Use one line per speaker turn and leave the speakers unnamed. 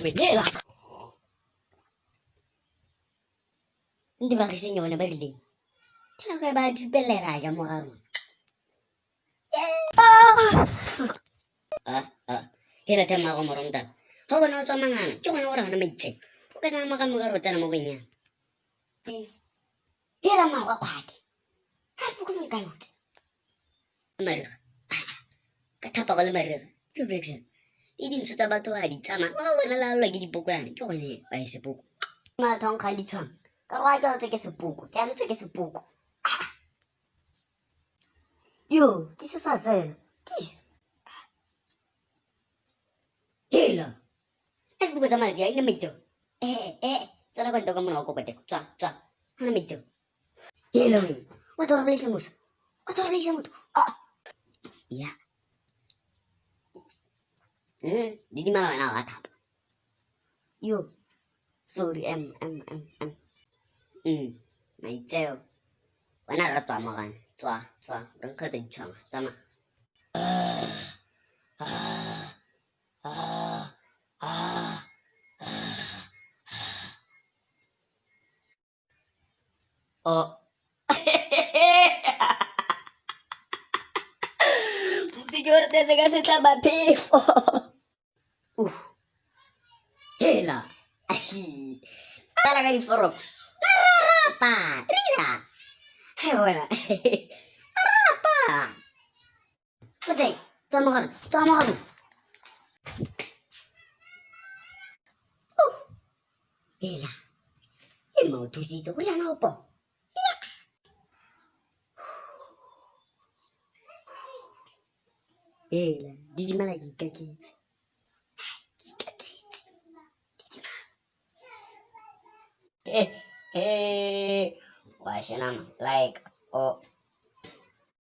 Venela. Hindi ba kasi nyo na barili? Tila ko ba bellera ja mo karo? Hila tema ko moronda. Hawa na sa mga yo na ora na mitse. Ko ka na makamugaro tana mo kanya. Hila ma wa kwaki. Has bu ko sun kayo. Mar. Katapa ko mar. Public. Idin sa tabato ay tama. Hawa na lalo lagi di buko yan. Yo ni ay se buko. Ma tong kan di chon. Karwaga to ke se buko. Jalo to ke se buko. Yo, ¿qué se hace? ¿Qué es? Hila. Es buku sama aja, ini meja. Salah kau kamu aku pada. Cak. Mana meja? Hila ni. What orang beli semus? Iya. Jadi malah nak apa? Yo. Sorry, meja. Mana ada cak makan? Cak. Orang kata cak, sama. Oh. Bukti jorte se kasi tama pifo. Hela. Ay. Talaga ni forok. Tararapa. Rira. Ay, wala. Tararapa. Putay. Sama ka. Hela. Mau tu si tu kuliah na upo. Hela. Dijima lagi kaki. Wah, senang. Like, oh.